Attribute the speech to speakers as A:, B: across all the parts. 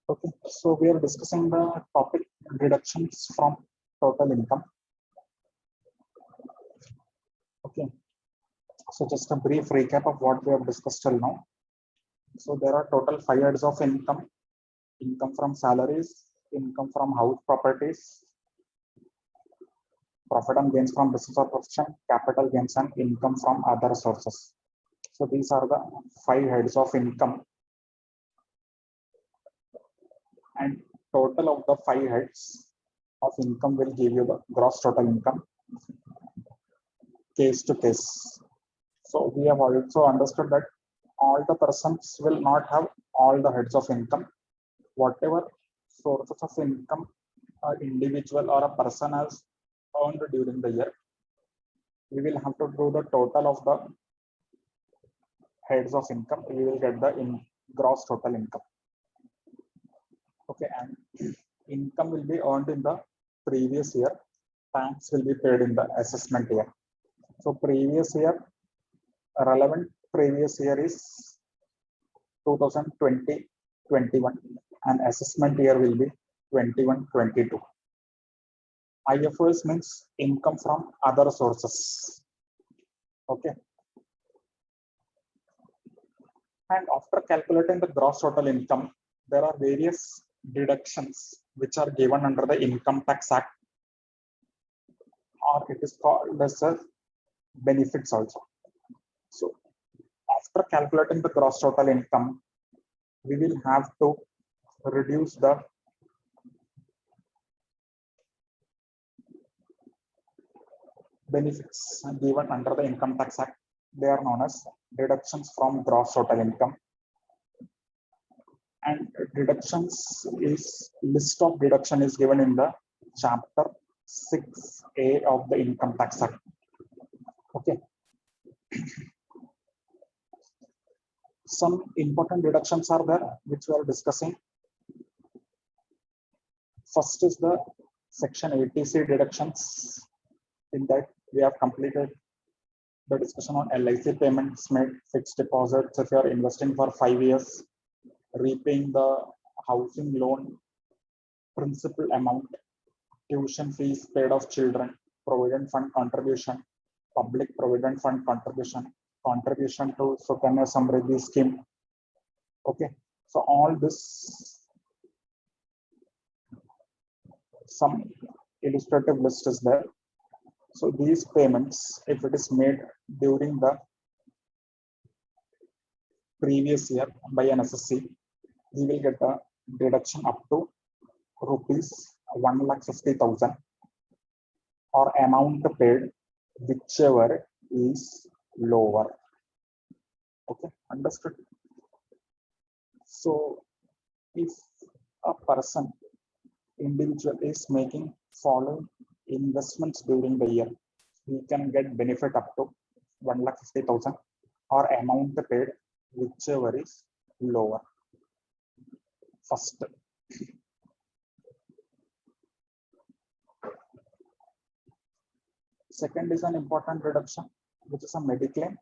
A: Okay, so we are discussing the topic deductions from total income. Okay, so just a brief recap of what we have discussed till now. So there are total 5 heads of income: income from salaries, income from house properties, profit and gains from business or profession, capital gains, and income from other sources. So these are the 5 heads of income, and total of the 5 heads of income will give you the gross total income case to case. So we have also understood that all the persons will not have all the heads of income. Whatever sources of income an individual or a person has earned during the year, we will have to do the total of the heads of income. We will get the gross total income. Okay, and income will be earned in the previous year. Tax will be paid in the assessment year. So previous year, relevant previous year is 2020-21, and assessment year will be 21-22. IFRS means income from other sources. Okay. And after calculating the gross total income, there are various deductions which are given under the Income Tax Act, or it is called as benefits also. So after calculating the gross total income, we will have to reduce the benefits given under the Income Tax Act. They are known as deductions from gross total income. And deductions is list of deduction is given in the chapter 6A of the Income Tax Act. Okay. Some important deductions are there which we are discussing. First is the Section 80C deductions. In that we have completed the discussion on LIC payments made, fixed deposits if you are investing for 5 years, repaying the housing loan principal amount, tuition fees paid of children, provident fund contribution, public provident fund contribution, contribution to Sukanya Samriddhi scheme. Okay, so all this, some illustrative list is there. So these payments, if it is made during the previous year by an SSC, we will get a deduction up to rupees 1,50,000 or amount paid, whichever is lower. Okay, understood? So if a person, individual, is making following investments during the year, we can get benefit up to 1,50,000 or amount paid, whichever is lower. First, second is an important reduction, which is a Mediclaim.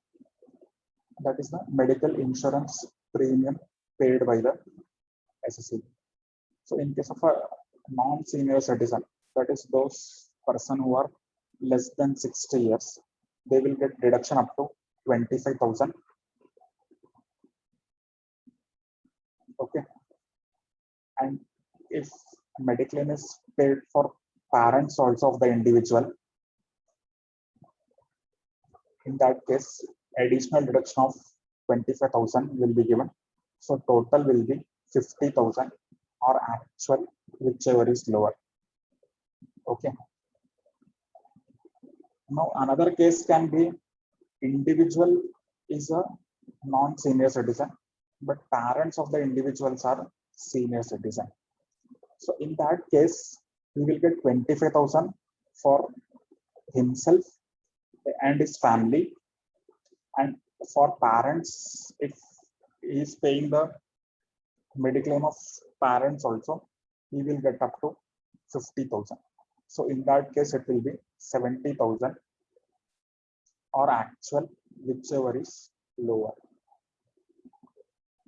A: That is the medical insurance premium paid by the SSC. So in case of a non-senior citizen, that is those person who are less than 60 years, they will get deduction up to 25,000. Okay. And if Mediclaim is paid for parents also of the individual, in that case, additional deduction of 25,000 will be given. So total will be 50,000 or actual, whichever is lower. Okay. Now another case can be individual is a non-senior citizen, but parents of the individuals are senior citizen. So in that case, we will get 25,000 for himself and his family, and for parents, if he is paying the Mediclaim of parents also, he will get up to 50,000. So in that case, it will be 70,000 or actual, whichever is lower.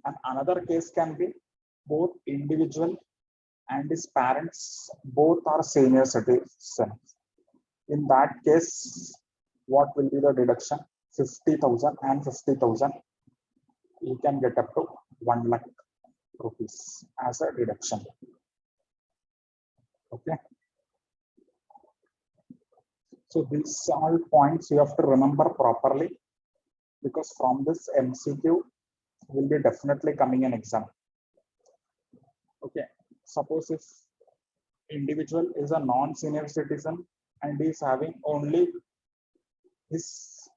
A: And another case can be both individual and his parents both are senior citizens. In that case, what will be the deduction? 50,000 and 50,000. You can get up to 1 lakh rupees as a deduction. Okay. So these all points you have to remember properly, because from this MCQ will be definitely coming an exam. Okay. Suppose if individual is a non-senior citizen and is having only his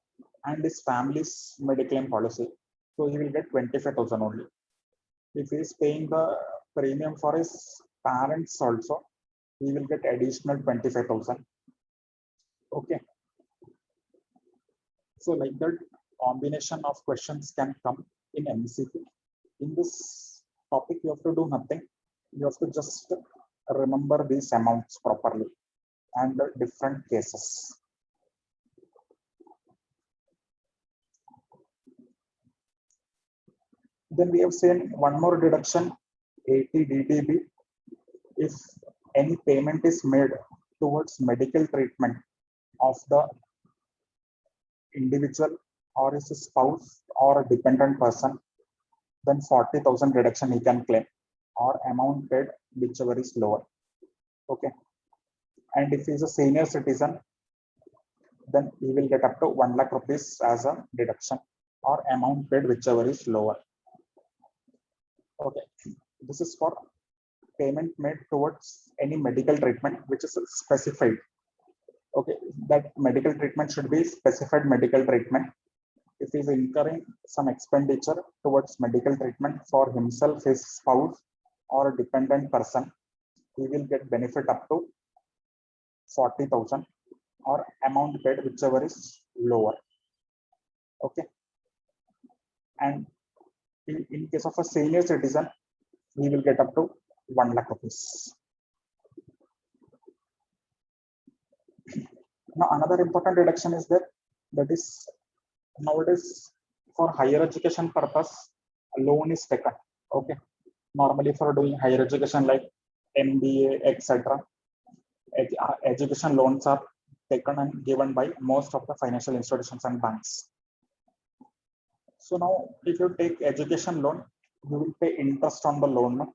A: and his family's Mediclaim policy, so he will get 25,000 only. If he is paying the premium for his parents also, he will get additional 25,000. Okay. So like that, combination of questions can come in MCQ. In this topic, you have to do nothing. You have to just remember these amounts properly and the different cases. Then we have seen one more deduction, 80DDB. If any payment is made towards medical treatment of the individual or his spouse or a dependent person, then 40,000 reduction he can claim, or amount paid whichever is lower. Okay. And if he is a senior citizen, then he will get up to 1 lakh rupees as a deduction, or amount paid whichever is lower. Okay. This is for payment made towards any medical treatment which is specified. Okay, that medical treatment should be specified medical treatment. If he is incurring some expenditure towards medical treatment for himself, his spouse, or a dependent person, he will get benefit up to 40,000, or amount paid whichever is lower. Okay. And in case of a senior citizen, he will get up to 1 lakh rupees. Now, another important deduction is that is nowadays for higher education purpose, a loan is taken. Okay. Normally for doing higher education like MBA, etc., education loans are taken and given by most of the financial institutions and banks. So now, if you take education loan, you will pay interest on the loan.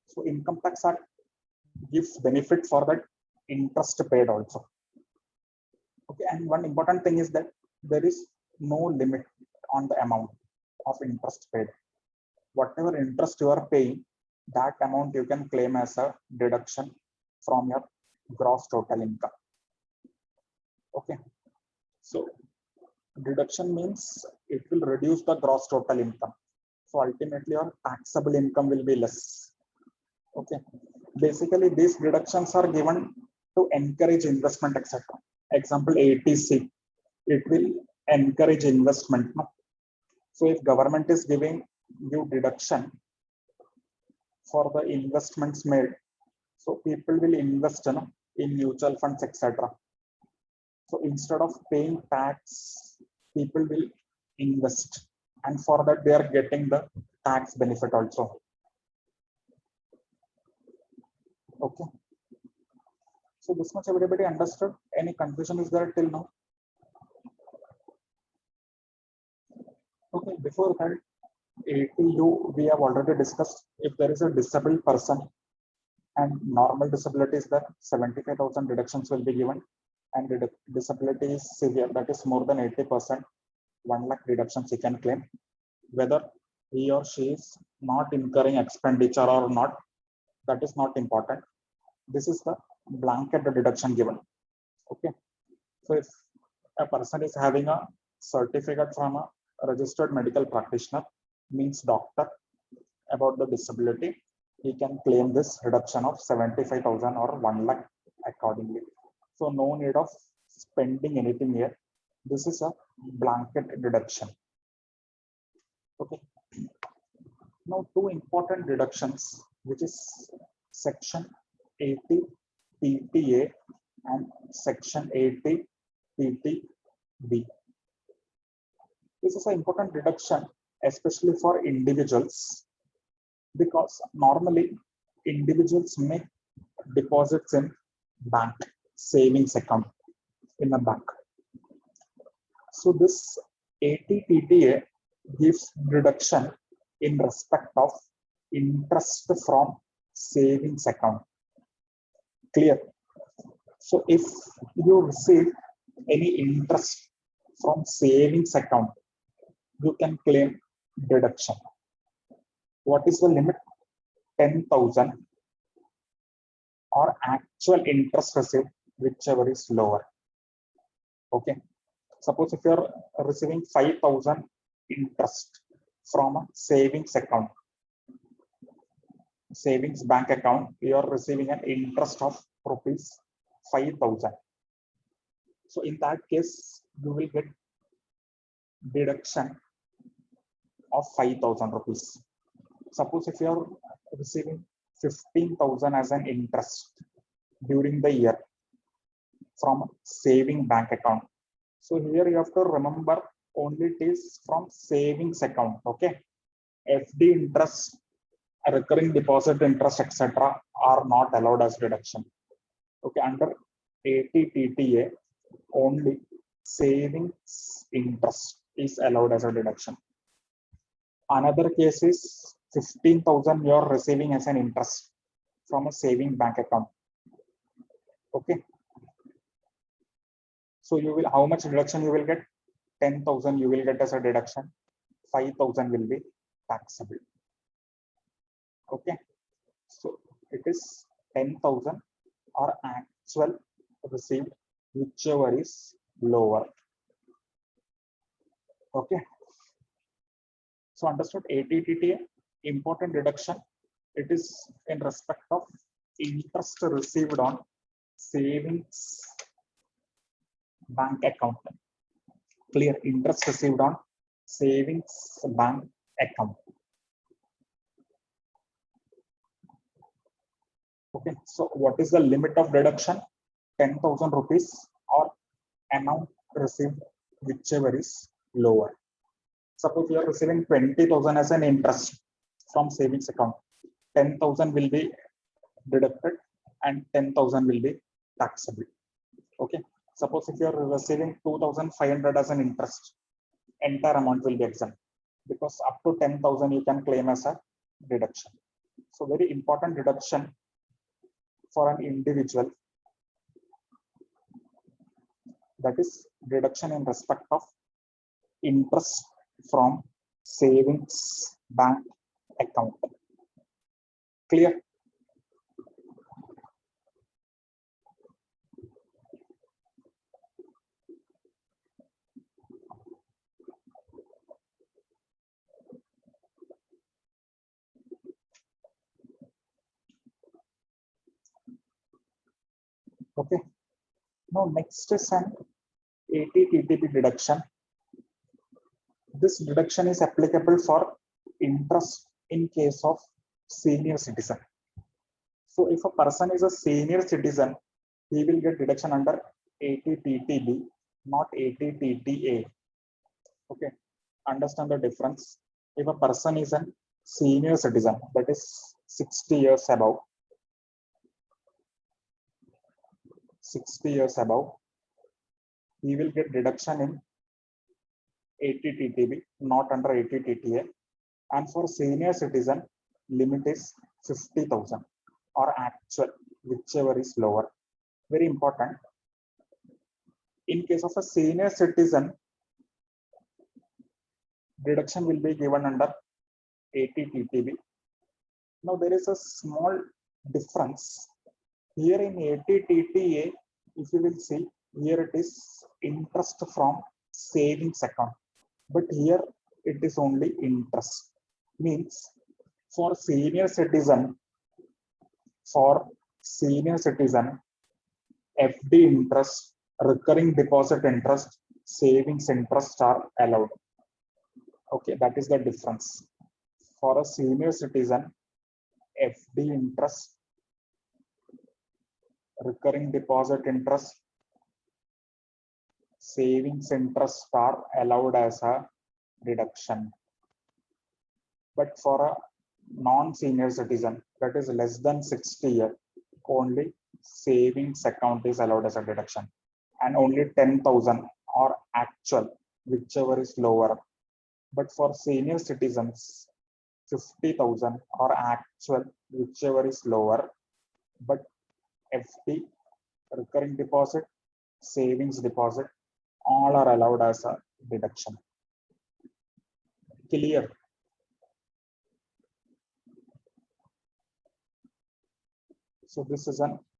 A: So Income Tax Act gives benefit for that interest paid also. Okay, and one important thing is that there is no limit on the amount of interest paid. Whatever interest you are paying, that amount you can claim as a deduction from your gross total income. Okay, so deduction means it will reduce the gross total income. So ultimately your taxable income will be less. Okay, basically these deductions are given to encourage investment, etc. Example ATC, it will encourage investment. No? So if government is giving you deduction for the investments made, so people will invest in mutual funds, etc. So instead of paying tax, people will invest, and for that they are getting the tax benefit also. Okay. So this much everybody understood. Any confusion is there till now? Okay, before that, ATU we have already discussed. If there is a disabled person and normal disability is that 75,000 deductions will be given, and the disability is severe, that is more than 80%, 1 lakh deductions he can claim, whether he or she is not incurring expenditure or not, that is not important. This is the blanket deduction given. Okay, so if a person is having a certificate from a registered medical practitioner, means doctor, about the disability, he can claim this reduction of 75,000 or 1 lakh accordingly. So no need of spending anything here. This is a blanket deduction. Okay. Now two important deductions, which is section 80 PTA and section 80 PTB. This is an important deduction, especially for individuals. because normally individuals make deposits in bank savings account in a bank. So this ATTTA gives deduction in respect of interest from savings account. Clear? So if you receive any interest from savings account, you can claim deduction. What is the limit? 10,000 or actual interest received, whichever is lower. Okay. Suppose if you are receiving 5,000 interest from a savings account, savings bank account, you are receiving an interest of rupees 5,000. So in that case, you will get deduction of 5,000 rupees. Suppose if you are receiving 15,000 as an interest during the year from saving bank account. So here you have to remember only it is from savings account. Okay. FD interest, recurring deposit interest, etc. are not allowed as deduction. Okay. Under ATTTA, only savings interest is allowed as a deduction. Another case is 15,000 you are receiving as an interest from a saving bank account. Okay. So you will, how much deduction you will get? 10,000 you will get as a deduction. 5,000 will be taxable. Okay. So it is 10,000 or actual received, whichever is lower. Okay. So understood ATTTA, important deduction. It is in respect of interest received on savings bank account. Clear? Interest received on savings bank account. Okay. So what is the limit of deduction? 10,000 rupees or amount received, whichever is lower. Suppose you are receiving 20,000 as an interest from savings account. 10,000 will be deducted and 10,000 will be taxable. Okay. Suppose if you are receiving 2,500 as an interest, entire amount will be exempt because up to 10,000 you can claim as a deduction. So very important deduction for an individual, that is deduction in respect of interest from savings bank account. Clear? Okay. Now next is an ATTTP deduction. This deduction is applicable for interest in case of senior citizen. So if a person is a senior citizen, he will get deduction under ATTTB, not ATTTA. Okay. Understand the difference. If a person is a senior citizen, that is 60 years above, 60 years above, he will get deduction in ATTTB, not under ATTTA. And for senior citizen, limit is 50,000 or actual, whichever is lower. Very important. In case of a senior citizen, deduction will be given under ATTTB. Now there is a small difference. Here in ATTTA, if you will see, here it is interest from savings account, but here it is only interest. Means for senior citizen, FD interest, recurring deposit interest, savings interest are allowed. Okay, that is the difference. For a senior citizen, FD interest, recurring deposit interest, savings interest are allowed as a deduction. But for a non-senior citizen, that is less than 60 years, only savings account is allowed as a deduction, and only 10,000 or actual, whichever is lower. But for senior citizens, 50,000 or actual, whichever is lower. But FD, recurring deposit, savings deposit, all are allowed as a deduction. Clear? So this is an